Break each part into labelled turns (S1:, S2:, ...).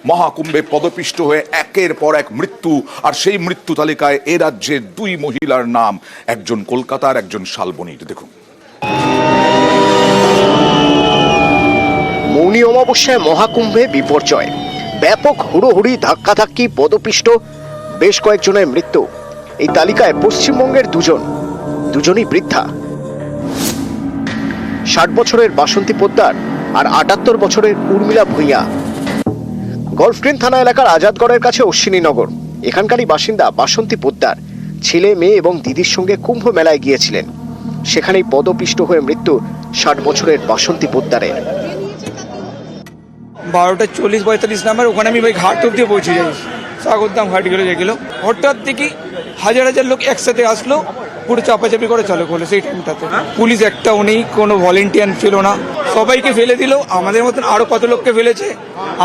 S1: মহাকুম্ভে পদপিষ্ট হয়ে একের পর এক মৃত্যু, আর সেই মৃত্যু তালিকায় এ রাজ্যের দুই মহিলার নাম, একজন কলকাতার, একজন শালবনীর। দেখুন,
S2: মৌনী অমাবস্যায় মহাকুম্ভে বিপর্যয়, ব্যাপক হুড়োহুড়ি, ধাক্কাধাক্কি, পদপিষ্ট, বেশ কয়েকজনের মৃত্যু। এই তালিকায় পশ্চিমবঙ্গের দুজনই বৃদ্ধা। 60 বছরের বাসন্তী পোদ্দার আর 78 বছরের উর্মিলা ভূঁইয়া। গলফগ্রিন থানা এলাকার আজাদগড়ের কাছে অশ্বিনীনগর, এখানকারই বাসিন্দা বাসন্তী পোদ্দার। ছেলে, মেয়ে এবং দিদির সঙ্গে কুম্ভ মেলায় গিয়েছিলেন, সেখানেই পদপিষ্ট হয়ে মৃত্যু 60 বছরের বাসন্তী পোদ্দারের।
S3: 12:40-45 নাম্বার, ওখানে আমি ঘাট অব্দি পৌঁছে যাই, স্বাগতধাম ঘাট গেলো। হঠাৎ দেখি হাজার হাজার লোক একসাথে আসলো, পুরো চাপাচাপি করে চালু করলো। সেই টাইমটাতে পুলিশ একটাও নেই, কোনো ভলেন্টিয়ার ছিল না, সবাইকে ফেলে দিল। আমাদের মতন আরো কত লোককে ফেলেছে।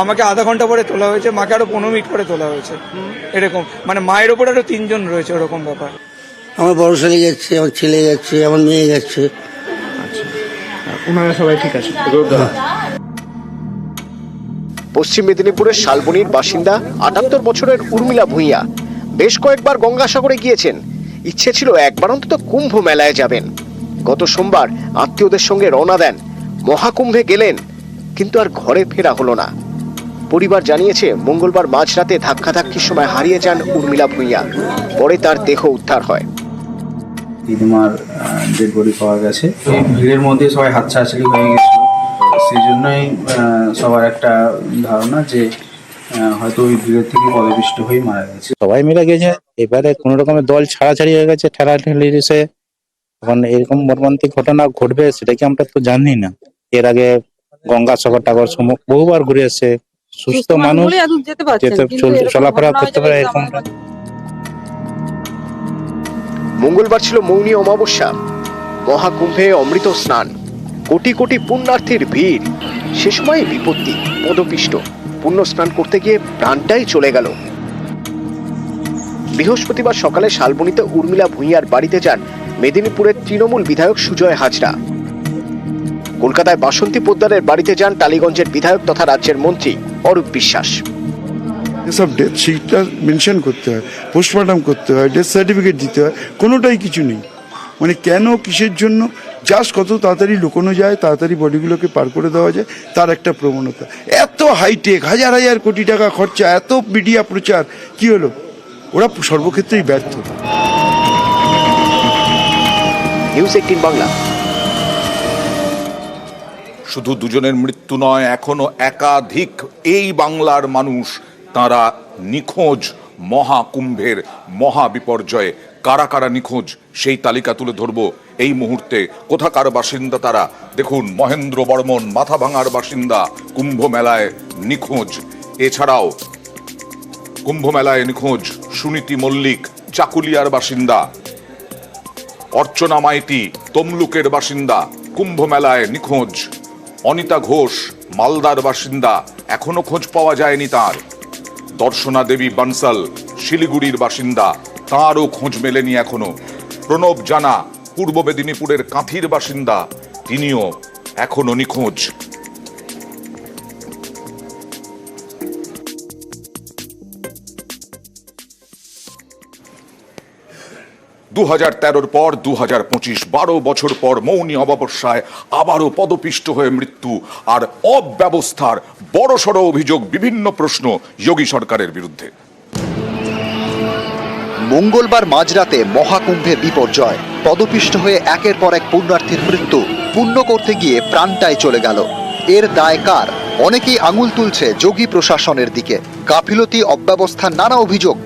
S3: আমাকে আধা ঘন্টা পরে তোলা হয়েছে, মাকে আরো 15 মিনিট পরে তোলা হয়েছে। এরকম মানে মায়ের ওপর আরো 3 জন রয়েছে, ওরকম ব্যাপার।
S4: আমার বড় ছেলে যাচ্ছে, আমার ছেলে যাচ্ছে, আমার মেয়ে যাচ্ছে।
S5: আচ্ছা, ওনারা সবাই ঠিক আছে?
S2: পশ্চিম মেদিনীপুরের শালবনীর বাসিন্দা 78 বছরের উর্মিলা ভূঁইয়া বেশ কয়েকবার গঙ্গাসাগরে গিয়েছেন। ইচ্ছে ছিল একবার অন্তত কুম্ভ মেলায় যাবেন। গত সোমবার আত্মীয়দের সঙ্গে রওনা দেন, মহাকুম্ভে গেলেন, কিন্তু আর ঘরে ফেরা হলো না। পরিবার জানিয়েছে মঙ্গলবার মাঝরাতে ধাক্কাধাক্কির সময় হারিয়ে যান উর্মিলা ভূঁইয়া। পরে তার দেহ উদ্ধার হয়।
S6: দিদিমার ডেড বডি পাওয়া গেছে। এই ভিড়ের মধ্যে সবাই হাতছাড়াছাড়ি হয়ে গেছিল, সেই জন্যই সবার একটা ধারণা যে হয়তো ওই ভিড়ের থেকে পদপিষ্ট হয়ে মারা গেছে।
S7: সবাই মিলে গেছে, এবারে কোন রকমের দল ছাড়াছাড়ি হয়ে গেছে, ঠেলাঠেলি এসে এখন এরকম মর্মান্তিক ঘটনা ঘটবে সেটা কি আমরা তো জানি না। এর আগে গঙ্গাসাগর টাগর বহুবার ঘুরে এসেছে, সুস্থ মানুষ চলাফেরা করতে পারে এরকম।
S2: মঙ্গলবার ছিল মৌনী অমাবস্যা, মহাকুম্ভে অমৃত স্নান, কোটি কোটি পুণ্যার্থীর ভিড়। সে সময় বিপত্তি, পদপিষ্ট। পুণ্য স্নান করতে গিয়ে প্রাণটাই চলে গেল। বৃহস্পতিবার সকালে শালবনীতে উর্মিলা ভূঁইয়ার বাড়িতে যান মেদিনীপুরের তৃণমূল বিধায়ক সুজয় হাজরা। কলকাতায় বাসন্তী পোদ্দারের বাড়িতে যান টালিগঞ্জের বিধায়ক তথা রাজ্যের মন্ত্রী অরূপ বিশ্বাস।
S8: সব ডেথ শিটটা মেনশন করতে হয়, পোস্টমর্টম করতে হয়, ডেথ সার্টিফিকেট দিতে হয়, কোনোটাই কিছু নেই। মানে কেন, কিসের জন্য? জাস্ট কত তাড়াতাড়ি লুকোনো যায়, তাড়াতাড়ি বডিগুলোকে পার করে দেওয়া যায়, তার একটা প্রবণতা। এত হাইটেক, হাজার হাজার কোটি টাকা খরচা, এত মিডিয়া প্রচার, কি হলো? ওরা সর্বক্ষেত্রেই ব্যর্থ।
S2: নিউজ 18 বাংলা।
S1: শুধু দুজনের মৃত্যু নয়, এখনো একাধিক এই বাংলার মানুষ তারা নিখোঁজ। মহাকুম্ভের মহাবিপর্যয়ে কারা কারা নিখোঁজ সেই তালিকা তুলে ধরবো এই মুহূর্তে। কোথাকার বাসিন্দা তারা দেখুন, মহেন্দ্র বর্মন মাথাভাঙার বাসিন্দা, কুম্ভ মেলায় নিখোঁজ। এছাড়াও কুম্ভ মেলায় নিখোঁজ সুনীতি মল্লিক, চাকুলিয়ার বাসিন্দা। অর্চনা মাইতি তমলুকের বাসিন্দা, কুম্ভ মেলায় নিখোঁজ। অনিতা ঘোষ মালদার বাসিন্দা, এখনো খোঁজ পাওয়া যায়নি তার। দর্শনা দেবী বানসাল শিলিগুড়ির বাসিন্দা, তাঁরও খোঁজ মেলেনি এখনো। প্রণব জানা পূর্ব মেদিনীপুরের কাঁথির বাসিন্দা, তিনিও এখনো নিখোঁজ। 2013 পর 2025, 12 বছর পর মৌনী অমাবস্যায় আবারও পদপিষ্ট হয়ে মৃত্যু আর অব্যবস্থার বড়সড় অভিযোগ, বিভিন্ন প্রশ্ন যোগী সরকারের বিরুদ্ধে।
S9: মঙ্গলবার মাঝরাতে মহাকুম্ভে বিপর্যয়, পদপিষ্ট হয়ে একের পর এক পুণ্যার্থীর মৃত্যু। পুণ্য করতে গিয়ে প্রাণটাই চলে গেল। এর দায় কার? অনেকেই আঙুল তুলছে যোগী প্রশাসনের দিকে। গাফিলতি, অব্যবস্থার নানা অভিযোগ।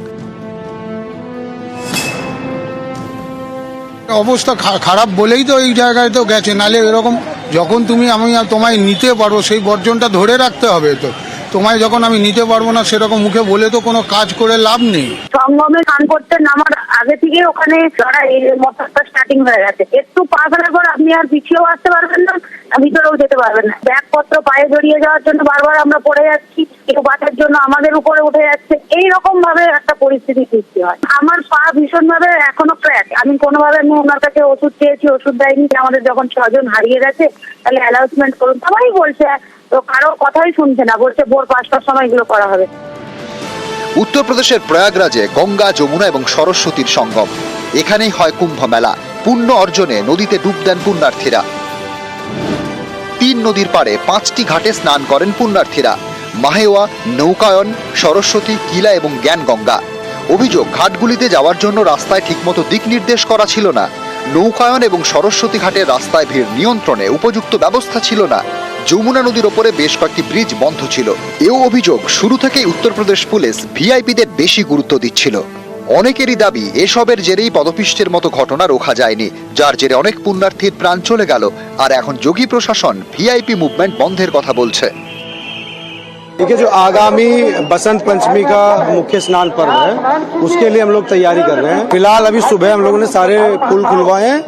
S10: অবস্থা খারাপ বলেই তো এই জায়গায় তো গেছে, নালে এরকম যখন আমি তোমায় নিতে পারবো সেই বর্জনটা ধরে রাখতে হবে। তো তোমায় যখন আমি নিতে পারবো না সেরকম মুখে বলে তো কোনো কাজ করে লাভ নেই।
S11: সঙ্গমে স্নান করতে নামার আগে থেকে ওখানে লড়াই মোটরটা স্টার্টিং হয়ে গেছে। একটু পা ফেলার পর আপনি আর পিছিয়েও আসতে পারবেন না, ভিতরেও যেতে পারবেন না। ব্যাগপত্র পায়ে জড়িয়ে যাওয়ার জন্য বারবার আমরা পড়ে যাচ্ছি, কেউ বাঁচার জন্য আমাদের উপরে উঠে যাচ্ছে, এইরকম ভাবে একটা পরিস্থিতি সৃষ্টি হয়। আমার পা ভীষণ ভাবে এখনো ক্র্যাক। আমি কোনোভাবে ওনার কাছে ওষুধ চেয়েছি, ওষুধ দেয়নি। আমাদের যখন 6 জন হারিয়ে গেছে তাহলে অ্যানাউন্সমেন্ট করুন, সবাই বলছে, তো কারো কথাই শুনছে না, বলছে ভোর 5টার সময় এগুলো করা হবে।
S9: উত্তরপ্রদেশের প্রয়াগরাজে গঙ্গা, যমুনা এবং সরস্বতীর সঙ্গম। এখানেই হয় কুম্ভ মেলা। পুণ্য অর্জনে নদীতে ডুব দেন পুণ্যার্থীরা। 3 নদীর পাড়ে 5টি ঘাটে স্নান করেন পুণ্যার্থীরা: মাহেওয়া, নৌকায়ন, সরস্বতী, কিলা এবং জ্ঞানগঙ্গা। অভিযোগ, ঘাটগুলিতে যাওয়ার জন্য রাস্তায় ঠিকমতো দিক নির্দেশ করা ছিল না। নৌকায়ন এবং সরস্বতী ঘাটের রাস্তায় ভিড় নিয়ন্ত্রণে উপযুক্ত ব্যবস্থা ছিল না। যমুনা নদীর ওপরে বেশ কয়েকটি ব্রিজ বন্ধ ছিল। এও অভিযোগ, শুরু থেকেই উত্তরপ্রদেশ পুলিশ ভিআইপিদের বেশি গুরুত্ব দিচ্ছিল। অনেকেরই দাবি, এসবের জেরেই পদপিষ্টের মতো ঘটনা রোখা যায়নি, যার জেরে অনেক পুণ্যার্থীর প্রাণ চলে গেল। আর এখন যোগী প্রশাসন ভিআইপি মুভমেন্ট বন্ধের কথা বলছে।
S12: देखिए, जो आगामी बसंत पंचमी का मुख्य स्नान पर्व है, उसके लिए हम लोग तैयारी कर रहे हैं। फिलहाल अभी सुबह हम लोगों ने सारे पुल खुलवाए हैं,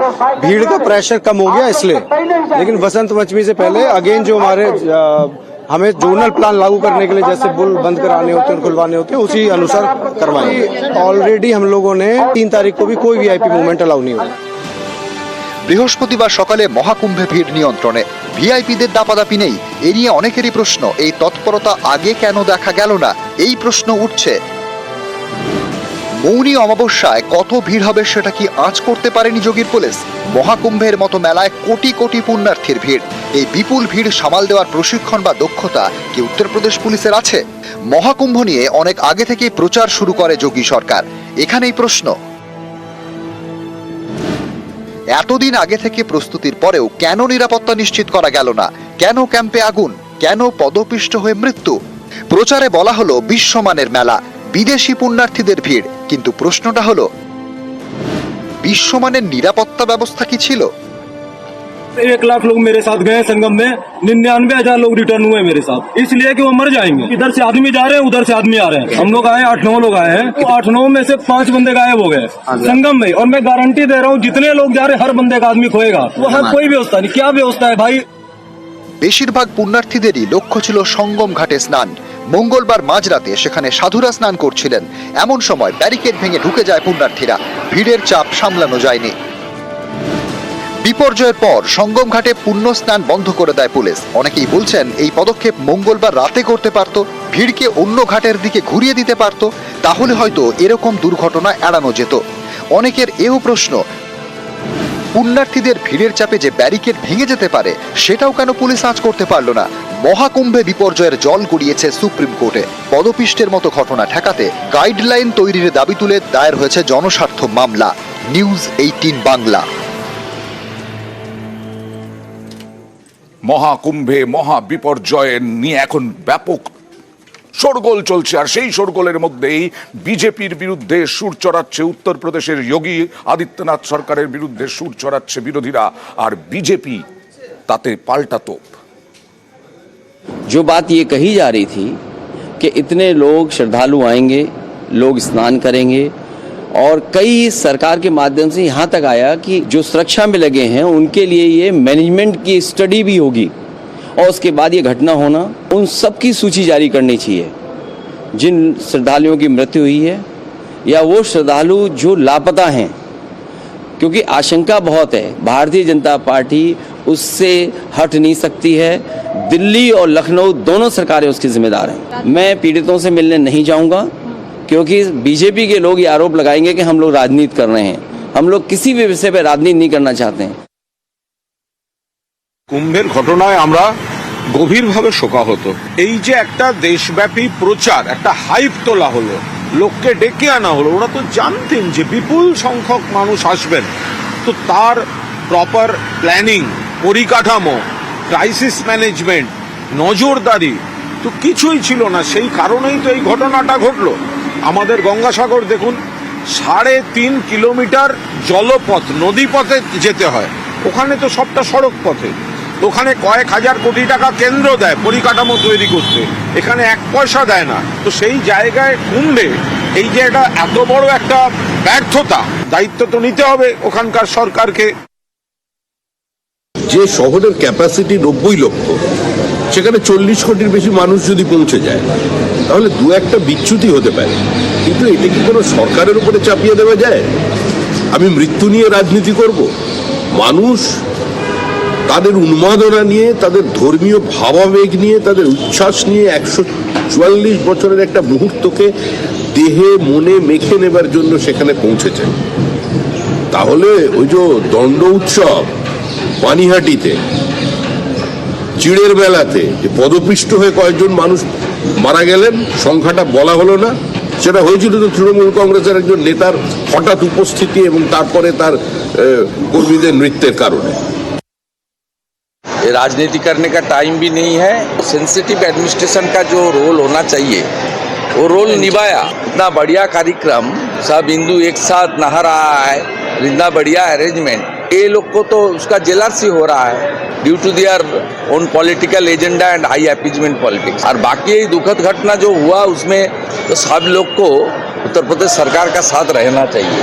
S12: भीड़ का प्रेशर कम हो गया इसलिए। लेकिन बसंत पंचमी से पहले अगेन जो हमारे हमें जोनल प्लान लागू करने के लिए जैसे पुल बंद कराने होते हैं, खुलवाने होते हैं, उसी अनुसार करवाएंगे। ऑलरेडी हम लोगों ने 3 तारीख को भी कोई वीआईपी मूवमेंट अलाउ नहीं होगा।
S9: বৃহস্পতিবার সকালে মহাকুম্ভে ভিড় নিয়ন্ত্রণে ভিআইপিদের দাপাদাপি নেই। এ নিয়ে অনেকেরই প্রশ্ন, এই তৎপরতা আগে কেন দেখা গেল না? এই প্রশ্ন উঠছে। মৌনী অমাবস্যায় কত ভিড় হবে সেটা কি আঁচ করতে পারেনি যোগীর পুলিশ? মহাকুম্ভের মতো মেলায় কোটি কোটি পুণ্যার্থীর ভিড়। এই বিপুল ভিড় সামাল দেওয়ার প্রশিক্ষণ বা দক্ষতা কি উত্তরপ্রদেশ পুলিশের আছে? মহাকুম্ভ নিয়ে অনেক আগে থেকেই প্রচার শুরু করে যোগী সরকার। এখানেই প্রশ্ন, এতদিন আগে থেকে প্রস্তুতির পরেও কেন নিরাপত্তা নিশ্চিত করা গেল না? কেন ক্যাম্পে আগুন? কেন পদপিষ্ট হয়ে মৃত্যু? প্রচারে বলা হলো বিশ্বমানের মেলা, বিদেশি পুণ্যার্থীদের ভিড়, কিন্তু প্রশ্নটা হলো, বিশ্বমানের নিরাপত্তা ব্যবস্থা কি ছিল?
S12: 1 लाख लोग मेरे साथ गए संगम में, 99,000 लोग रिटर्न हुए मेरे साथ, इसलिए कि वो मर जाएंगे। इधर से आदमी जा रहे हैं, उधर से आदमी आ रहे हैं। हम लोग आए 8-9 लोग आए हैं, 8-9 में से 5 बंदे गायब हो गए संगम में। और मैं गारंटी दे रहा हूँ, जितने लोग जा रहे हैं हर बंदे का आदमी खोएगा। वहाँ कोई व्यवस्था नहीं। क्या व्यवस्था है भाई?
S9: বেশিরভাগ পুণ্যার্থীদেরই লক্ষ্য ছিল সঙ্গম ঘাটে স্নান। মঙ্গলবার মাঝরাতে সেখানে সাধুরা স্নান করছিলেন। এমন সময় ব্যারিকেড ভেঙে ঢুকে যায় পুণ্যার্থীরা। ভিড়ের চাপ সামলানো যায়নি। বিপর্যয়ের পর সঙ্গম ঘাটে পুণ্য স্নান বন্ধ করে দেয় পুলিশ। অনেকেই বলছেন, এই পদক্ষেপ মঙ্গলবার রাতে করতে পারত, ভিড়কে অন্য ঘাটের দিকে ঘুরিয়ে দিতে পারত, তাহলে হয়তো এরকম দুর্ঘটনা এড়ানো যেত। অনেকের এও প্রশ্ন, পুণ্যার্থীদের ভিড়ের চাপে যে ব্যারিকেড ভেঙে যেতে পারে, সেটাও কেন পুলিশ আঁচ করতে পারল না? মহাকুম্ভে বিপর্যয়ের জল গড়িয়েছে সুপ্রিম কোর্টে। পদপিষ্টের মতো ঘটনা ঠেকাতে গাইডলাইন তৈরির দাবি তুলে দায়ের হয়েছে জনস্বার্থ মামলা। নিউজ 18 বাংলা।
S1: মহাকুম্ভে মহা বিপর্যয় নিয়ে এখন ব্যাপক শোরগোল চলছে, আর সেই শোরগোলের মধ্যেই বিজেপির বিরুদ্ধে সুর চড়াচ্ছে উত্তরপ্রদেশের যোগী আদিত্যনাথ সরকারের বিরুদ্ধে সুর চড়াচ্ছে বিরোধীরা, আর বিজেপি তাতে পাল্টা তোপ।
S13: जो बात ये कही जा रही थी कि इतने लोग श्रद्धालु आएंगे, लोग स्नान करेंगे, और कई सरकार के माध्यम से यहाँ तक आया कि जो सुरक्षा में लगे हैं उनके लिए ये मैनेजमेंट की स्टडी भी होगी, और उसके बाद ये घटना होना, उन सब की सूची जारी करनी चाहिए जिन श्रद्धालुओं की मृत्यु हुई है या वो श्रद्धालु जो लापता हैं, क्योंकि आशंका बहुत है। भारतीय जनता पार्टी उससे हट नहीं सकती है। दिल्ली और लखनऊ दोनों सरकारें उसकी जिम्मेदार हैं। मैं पीड़ितों से मिलने नहीं जाऊंगा, क्योंकि बीजेपी के लोग ये आरोप लगाएंगे कि हम लोग राजनीति कर रहे हैं। हम लोग किसी भी विषय पर राजनीति नहीं करना चाहते हैं।
S14: কুম্ভের ঘটনায় আমরা গভীরভাবে শোকাহত। এই যে একটা দেশব্যাপী প্রচার, একটা হাইপ তোলা হলো, লোককে ডেকে আনা হলো, ওরা তো জানতেন যে বিপুল সংখ্যক মানুষ আসবেন, তো তার প্রপার প্ল্যানিং, পরিকাঠামো, ক্রাইসিস ম্যানেজমেন্ট, নজরদারি তো কিছুই ছিল না। সেই কারণেই তো এই ঘটনাটা ঘটলো। আমাদের গঙ্গাসাগর দেখুন, 3.5 কিলোমিটার জলপথ, নদীপথে যেতে হয়, ওখানে তো সবটা সড়ক পথে। ওখানে কয়েক হাজার কোটি টাকা কেন্দ্র দেয় পরিকাঠামো তৈরি করতে, এখানে 1 পয়সা দেয় না। তো সেই জায়গায় কুম্ভে এই যে এটা এত বড় একটা ব্যর্থতা, দায়িত্ব তো নিতে হবে ওখানকার সরকারকে। যে শহরের ক্যাপাসিটি 90 লক্ষ, সেখানে 40 কোটির বেশি মানুষ যদি পৌঁছে যায় তাহলে দু একটা বিচ্যুতি হতে পারে, কিন্তু এটা কি কোনো সরকারের উপরে চাপিয়ে দেওয়া যায়? আমি মৃত্যু নিয়ে রাজনীতি করব? মানুষ তাদের উন্মাদনা নিয়ে, তাদের ধর্মীয় ভাবাবেগ নিয়ে, তাদের উচ্ছ্বাস নিয়ে 144 বছরের একটা মুহূর্তকে দেহে মনে মেখে নেবার জন্য সেখানে পৌঁছেছে। তাহলে ওই যে দণ্ড উৎসব পানিহাটিতে, চিড়ের বেলাতে যে পদপিষ্ট হয়ে কয়েকজন মানুষ মারা গেলেন, সংখ্যাটা বলা হলো না, সেটা হয়েছিল তো তৃণমূল কংগ্রেসের একজন নেতার হঠাৎ উপস্থিতি এবং তারপরে তার কর্মীদের নৃত্যের কারণে।
S13: राजनीति करने का टाइम भी नहीं है। सेंसिटिव एडमिनिस्ट्रेशन का जो रोल होना चाहिए वो रोल निभाया। इतना बढ़िया कार्यक्रम, सब हिंदू एक साथ नहा रहा है, इतना बढ़िया अरेंजमेंट, ये लोग को तो उसका जेलसी हो रहा है due to their own political agenda and high appeasement politics. और बाकी ये दुखद घटना जो हुआ उसमें तो सब लोग को उत्तर प्रदेश सरकार का साथ रहना चाहिए।